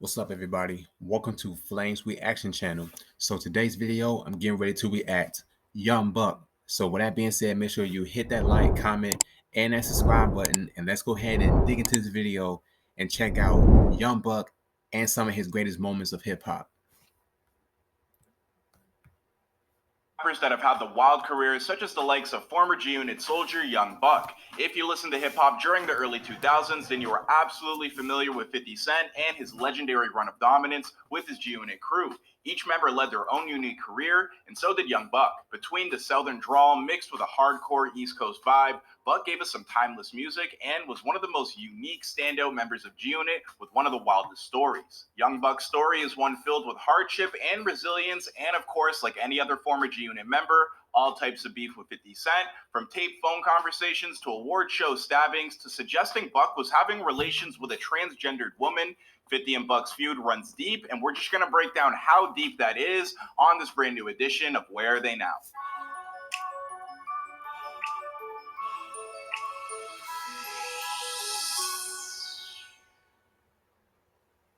What's up, everybody? Welcome to Flames Reaction Channel. So today's video, I'm getting ready to react Young Buck. So with that being said, make sure you hit that like, comment, and that subscribe button, and let's go ahead and dig into this video and check out Young Buck and some of his greatest moments of hip hop. Rappers that have had the wild careers, such as the likes of former G-Unit soldier Young Buck. If you listened to hip-hop during the early 2000s, then you are absolutely familiar with 50 Cent and his legendary run of dominance with his G-Unit crew. Each member led their own unique career, and so did Young Buck. Between the southern drawl mixed with a hardcore East Coast vibe, Buck gave us some timeless music and was one of the most unique standout members of G-Unit with one of the wildest stories. Young Buck's story is one filled with hardship and resilience, and of course, like any other former G-Unit member, all types of beef with 50 Cent, from taped phone conversations to award show stabbings to suggesting Buck was having relations with a transgendered woman. 50 and Buck's feud runs deep, and we're just going to break down how deep that is on this brand new edition of Where Are They Now?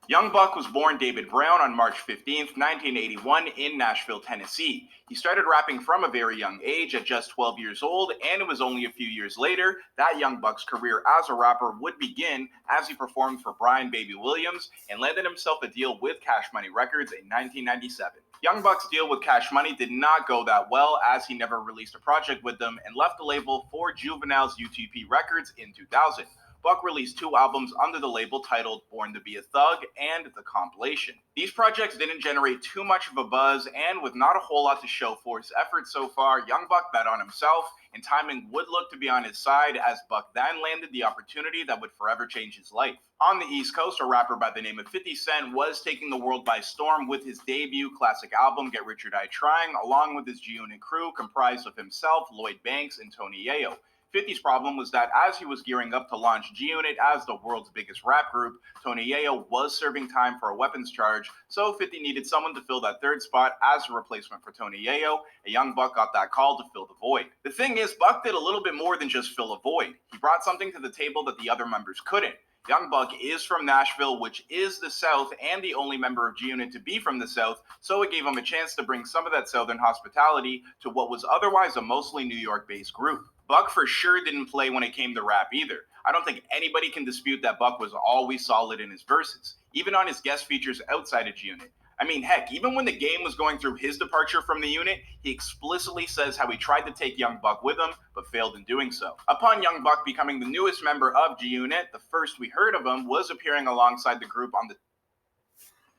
Young Buck was born David Brown on March 15, 1981 in Nashville, Tennessee. He started rapping from a very young age at just 12 years old, and it was only a few years later that Young Buck's career as a rapper would begin as he performed for Brian Baby Williams and landed himself a deal with Cash Money Records in 1997. Young Buck's deal with Cash Money did not go that well, as he never released a project with them and left the label for Juvenile's UTP Records in 2000. Buck released two albums under the label titled Born to Be a Thug and The Compilation. These projects didn't generate too much of a buzz, and with not a whole lot to show for his efforts so far, Young Buck bet on himself, and timing would look to be on his side as Buck then landed the opportunity that would forever change his life. On the East Coast, a rapper by the name of 50 Cent was taking the world by storm with his debut classic album Get Rich or Die Trying, along with his G-Unit crew comprised of himself, Lloyd Banks, and Tony Yayo. 50's problem was that as he was gearing up to launch G-Unit as the world's biggest rap group, Tony Yayo was serving time for a weapons charge, so 50 needed someone to fill that third spot as a replacement for Tony Yayo, and Young Buck got that call to fill the void. The thing is, Buck did a little bit more than just fill a void. He brought something to the table that the other members couldn't. Young Buck is from Nashville, which is the South, and the only member of G-Unit to be from the South, so it gave him a chance to bring some of that Southern hospitality to what was otherwise a mostly New York-based group. Buck for sure didn't play when it came to rap either. I don't think anybody can dispute that Buck was always solid in his verses, even on his guest features outside of G-Unit. I mean, heck, even when the game was going through his departure from the unit, he explicitly says how he tried to take Young Buck with him, but failed in doing so. Upon Young Buck becoming the newest member of G-Unit, the first we heard of him was appearing alongside the group on the...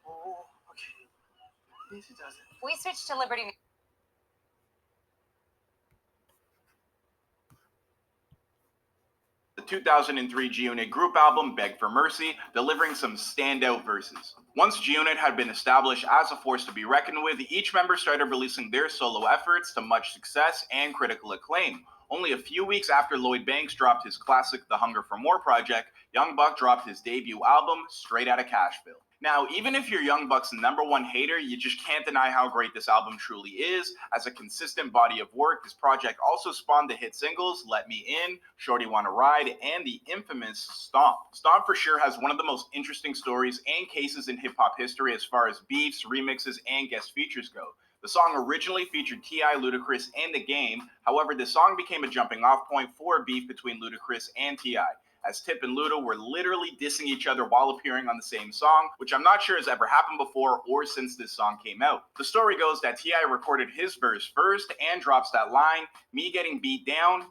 Oh, okay. We switched to Liberty. The 2003 G-Unit group album Beg for Mercy, delivering some standout verses. Once G-Unit had been established as a force to be reckoned with, each member started releasing their solo efforts to much success and critical acclaim. Only a few weeks after Lloyd Banks dropped his classic The Hunger for More project, Young Buck dropped his debut album, Straight Outta Cashville. Now, even if you're Young Buck's #1 hater, you just can't deny how great this album truly is. As a consistent body of work, this project also spawned the hit singles Let Me In, Shorty Wanna Ride, and the infamous Stomp. Stomp for sure has one of the most interesting stories and cases in hip-hop history as far as beefs, remixes, and guest features go. The song originally featured T.I., Ludacris, and The Game. However, this song became a jumping-off point for a beef between Ludacris and T.I., as Tip and Luda were literally dissing each other while appearing on the same song, which I'm not sure has ever happened before or since this song came out. The story goes that T.I. recorded his verse first and drops that line, "Me getting beat down,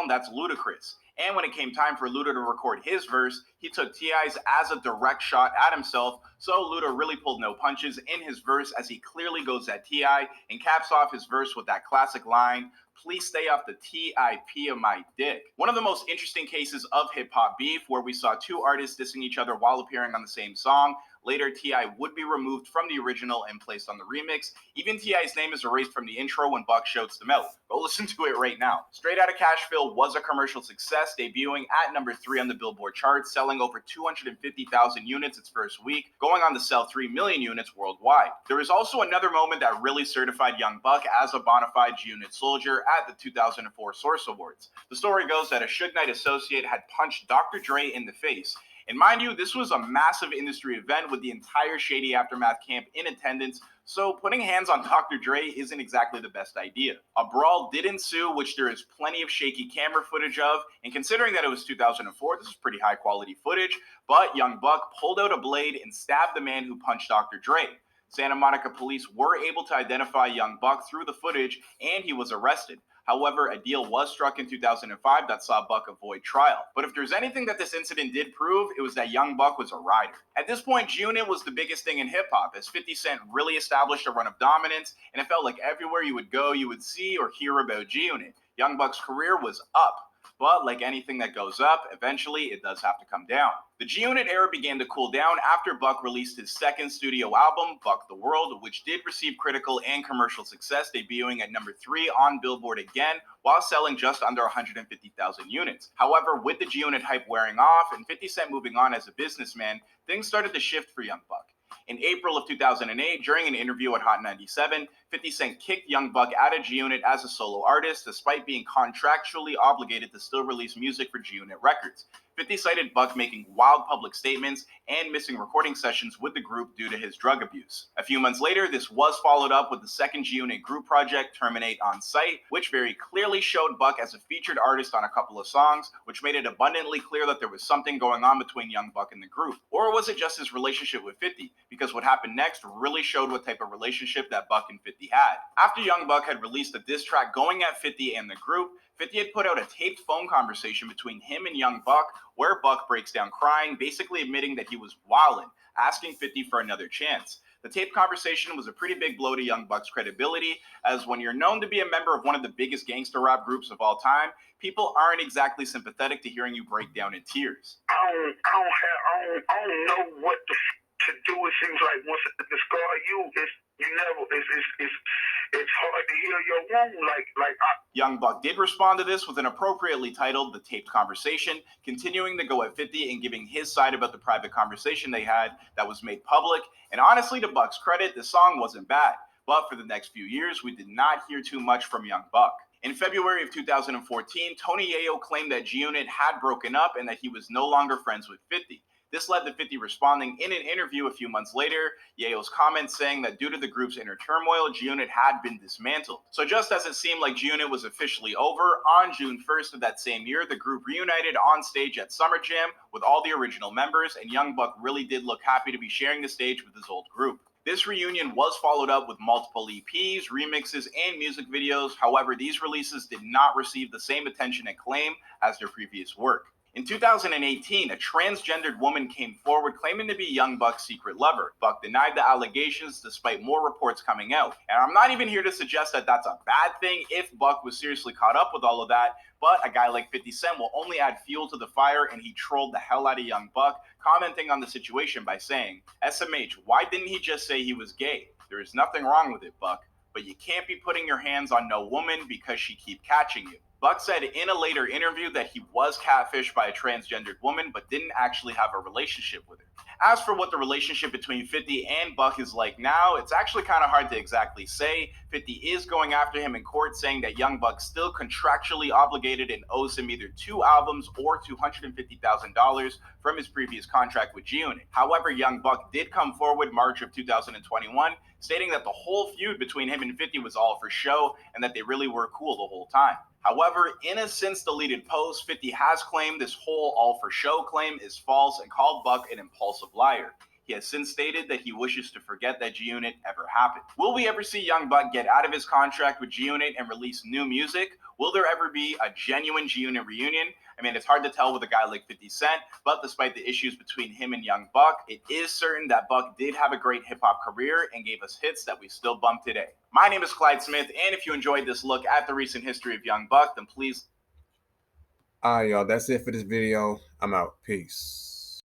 that's Ludacris." And when it came time for Luda to record his verse, he took T.I.'s as a direct shot at himself, so Luda really pulled no punches in his verse as he clearly goes at T.I. and caps off his verse with that classic line, "Please stay off the TIP of my dick." One of the most interesting cases of hip-hop beef, where we saw two artists dissing each other while appearing on the same song. Later, T.I. would be removed from the original and placed on the remix. Even T.I.'s name is erased from the intro when Buck shouts them out. Go listen to it right now. Straight Outta Cashville was a commercial success, debuting at #3 on the Billboard charts, selling over 250,000 units its first week, going on to sell 3 million units worldwide. There was also another moment that really certified Young Buck as a bona fide G-Unit soldier at the 2004 Source Awards. The story goes that a Suge Knight associate had punched Dr. Dre in the face, And mind you, this was a massive industry event with the entire Shady Aftermath camp in attendance, so putting hands on Dr. Dre isn't exactly the best idea. A brawl did ensue, which there is plenty of shaky camera footage of, and considering that it was 2004, this is pretty high quality footage, but Young Buck pulled out a blade and stabbed the man who punched Dr. Dre. Santa Monica police were able to identify Young Buck through the footage, and he was arrested. However, a deal was struck in 2005 that saw Buck avoid trial. But if there's anything that this incident did prove, it was that Young Buck was a rider. At this point, G-Unit was the biggest thing in hip-hop, as 50 Cent really established a run of dominance, and it felt like everywhere you would go, you would see or hear about G-Unit. Young Buck's career was up. But like anything that goes up, eventually it does have to come down. The G-Unit era began to cool down after Buck released his second studio album, Buck the World, which did receive critical and commercial success, debuting at number 3 on Billboard again, while selling just under 150,000 units. However, with the G-Unit hype wearing off and 50 Cent moving on as a businessman, things started to shift for Young Buck. In April of 2008, during an interview at Hot 97, 50 Cent kicked Young Buck out of G-Unit as a solo artist, despite being contractually obligated to still release music for G-Unit Records. 50 cited Buck making wild public statements and missing recording sessions with the group due to his drug abuse. A few months later, this was followed up with the second G-Unit group project, Terminate On Sight, which very clearly showed Buck as a featured artist on a couple of songs, which made it abundantly clear that there was something going on between Young Buck and the group. Or was it just his relationship with 50? Because what happened next really showed what type of relationship that Buck and 50 had. After Young Buck had released a diss track going at 50 and the group, 50 had put out a taped phone conversation between him and Young Buck, where Buck breaks down crying, basically admitting that he was wildin', asking 50 for another chance. The taped conversation was a pretty big blow to Young Buck's credibility, as when you're known to be a member of one of the biggest gangster rap groups of all time, people aren't exactly sympathetic to hearing you break down in tears. I don't know what to do. It seems like once I discard you, it's hard to heal your wound. Young Buck did respond to this with an appropriately titled The Taped Conversation, continuing to go at 50 and giving his side about the private conversation they had that was made public. And honestly, to Buck's credit, the song wasn't bad. But for the next few years, we did not hear too much from Young Buck. In February of 2014, Tony Yayo claimed that G-Unit had broken up and that he was no longer friends with 50. This led to 50 responding in an interview a few months later, Yayo's comments saying that due to the group's inner turmoil, G-Unit had been dismantled. So just as it seemed like G-Unit was officially over, on June 1st of that same year, the group reunited on stage at Summer Jam with all the original members, and Young Buck really did look happy to be sharing the stage with his old group. This reunion was followed up with multiple EPs, remixes, and music videos. However, these releases did not receive the same attention and acclaim as their previous work. In 2018, a transgendered woman came forward claiming to be Young Buck's secret lover. Buck denied the allegations despite more reports coming out. And I'm not even here to suggest that that's a bad thing if Buck was seriously caught up with all of that, but a guy like 50 Cent will only add fuel to the fire, and he trolled the hell out of Young Buck, commenting on the situation by saying, "SMH, why didn't he just say he was gay? There is nothing wrong with it, Buck, but you can't be putting your hands on no woman because she keep catching you." Buck said in a later interview that he was catfished by a transgendered woman but didn't actually have a relationship with her. As for what the relationship between 50 and Buck is like now, it's actually kind of hard to exactly say. 50 is going after him in court, saying that Young Buck's still contractually obligated and owes him either 2 albums or $250,000 from his previous contract with G-Unit. However, Young Buck did come forward March of 2021, stating that the whole feud between him and 50 was all for show and that they really were cool the whole time. However, in a since-deleted post, 50 has claimed this whole all-for-show claim is false and called Buck an impulsive liar. He has since stated that he wishes to forget that G-Unit ever happened. Will we ever see Young Buck get out of his contract with G-Unit and release new music? Will there ever be a genuine G-Unit reunion? I mean, it's hard to tell with a guy like 50 Cent, but despite the issues between him and Young Buck, it is certain that Buck did have a great hip-hop career and gave us hits that we still bump today. My name is Clyde Smith, and if you enjoyed this look at the recent history of Young Buck, then please... All right, y'all, that's it for this video. I'm out. Peace.